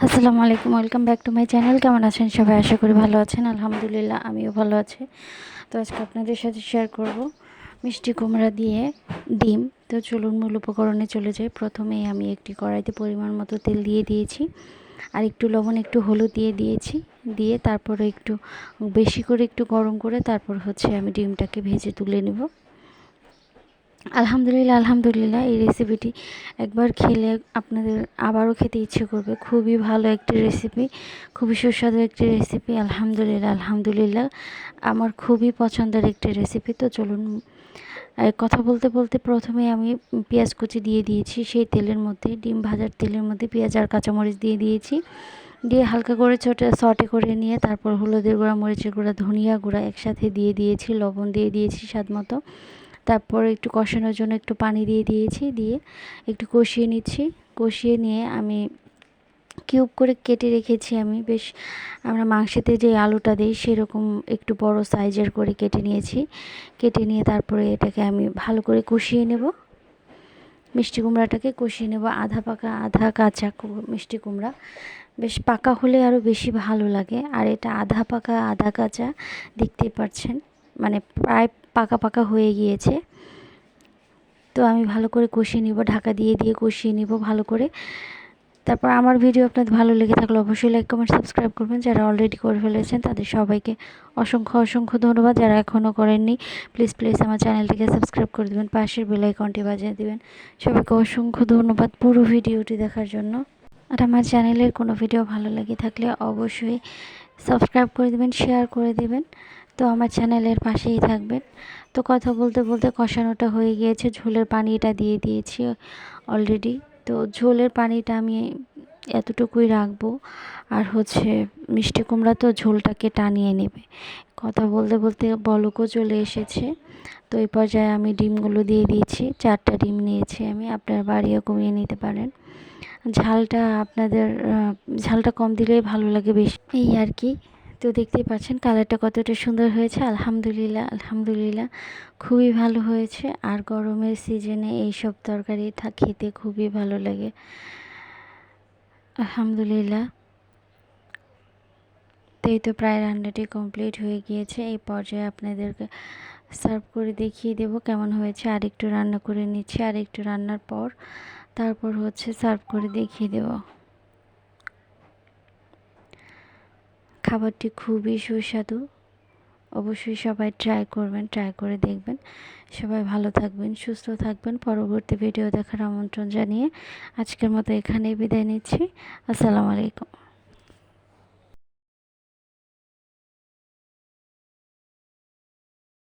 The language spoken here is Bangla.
আসসালামু আলাইকুম, welcome back to my channel. কেমন আছেন সবাই? আশা করি ভালো আছেন। আলহামদুলিল্লাহ আমিও ভালো আছি। তো আজকে আপনাদের সাথে শেয়ার করব মিষ্টি কুমড়া দিয়ে ডিম। তো চলুন মূল উপকরণে চলে যাই। প্রথমেই আমি একটি কড়াইতে পরিমাণ মতো তেল দিয়ে দিয়েছি, আর একটু লবণ, একটু হলুদ দিয়ে দিয়েছি। দিয়ে তারপরে একটু বেশি করে একটু গরম করে তারপর আমি ডিমটাকে ভেজে তুলে নেব। আলহামদুলিল্লাহ এই রেসিপিটি একবার খেলে আপনাদের আবারও খেতে ইচ্ছে করবে। খুবই ভালো একটি রেসিপি, খুবই সুস্বাদু একটি রেসিপি। আলহামদুলিল্লাহ আমার খুবই পছন্দের একটি রেসিপি। তো চলুন, কথা বলতে বলতে প্রথমে আমি পেঁয়াজ কুচি দিয়ে দিয়েছি। সেই তেলের মধ্যে, ডিম ভাজার তেলের মধ্যে পেঁয়াজ আর কাঁচামরিচ দিয়ে দিয়েছি। দিয়ে হালকা করে সটে করে নিয়ে তারপর হলুদের গুঁড়া, মরিচের গুঁড়া, ধনিয়া গুঁড়া একসাথে দিয়ে দিয়েছি, লবণ দিয়ে দিয়েছি স্বাদ মতো। তারপর একটু কষানোর জন্য একটু পানি দিয়ে দিয়েছি, দিয়ে একটু কষিয়ে নিচ্ছি। কষিয়ে নিয়ে আমি কিউব করে কেটে রেখেছি। আমি আমরা মাংসেতে যে আলুটা দিই সেরকম একটু বড় সাইজের করে কেটে নিয়েছি। কেটে নিয়ে তারপরে এটাকে আমি ভালো করে কষিয়ে নেব। মিষ্টি কুমড়াটাকে কষিয়ে নেব, আধা পাকা আধা কাঁচা মিষ্টি কুমড়া। বেশ পাকা হলে আরও বেশি ভালো লাগে, আর এটা আধা পাকা আধা কাঁচা, দেখতেই পাচ্ছেন মানে প্রায় পাকা পাকা হয়ে গিয়েছে। তো আমি ভালো করে কষিয়ে নিব, ঢাকা দিয়ে দিয়ে কষিয়ে নিব ভালো করে। তারপর আমার ভিডিও আপনাদের ভালো লেগে থাকলে অবশ্যই লাইক, কমেন্ট, সাবস্ক্রাইব করবেন। যারা অলরেডি করে ফেলেছেন তাদের সবাইকে অসংখ্য ধন্যবাদ। যারা এখনও করেননি প্লিজ আমার চ্যানেলটিকে সাবস্ক্রাইব করে দেবেন, পাশের বেল আইকনটি বাজিয়ে দেবেন। সবাইকে অসংখ্য ধন্যবাদ পুরো ভিডিওটি দেখার জন্য। আর আমার চ্যানেলের কোনো ভিডিও ভালো লেগে থাকলে অবশ্যই সাবস্ক্রাইব করে দেবেন, শেয়ার করে দেবেন। তো আমার চ্যানেলের পাশেই থাকবেন। তো কথা বলতে বলতে কষানোটা হয়ে গিয়েছে, ঝোলের পানিটা দিয়ে দিয়েছি অলরেডি। তো ঝোলের পানিটা আমি এতটুকুই রাখবো। আর মিষ্টি কুমড়া তো ঝোলটাকে টানিয়ে নেবে। কথা বলতে বলতে বলকও চলে এসেছে। তো এই পর্যায়ে আমি ডিমগুলো দিয়ে দিয়েছি। 4টা ডিম নিয়েছি আমি, আপনারা বাড়িয়ে কমিয়ে নিতে পারেন। ঝালটা কম দিলেই ভালো লাগে বেশি, এই আর কি। তো দেখতেই পাচ্ছেন কালারটা কতটা সুন্দর হয়েছে। আলহামদুলিল্লাহ খুবই ভালো হয়েছে। আর গরমের সিজনে এইসব তরকারি খেতে খুবই ভালো লাগে। আলহামদুলিল্লাহ। তো এই তো প্রায় রান্নাটি কমপ্লিট হয়ে গিয়েছে। এই পর্যায়ে আপনাদেরকে সার্ভ করে দেখিয়ে দেব কেমন হয়েছে। আরেকটু রান্না করে নিচ্ছি, আরেকটু রান্নার পর তারপর সার্ভ করে দেখিয়ে দেব। খাবারটি খুবই সুস্বাদু, অবশ্যই সবাই ট্রাই করবেন, ট্রাই করে দেখবেন। সবাই ভালো থাকবেন, সুস্থ থাকবেন। পরবর্তী ভিডিও দেখার আমন্ত্রণ জানিয়ে আজকের মতো এখানেই বিদায় নিচ্ছি। আসসালামু আলাইকুম।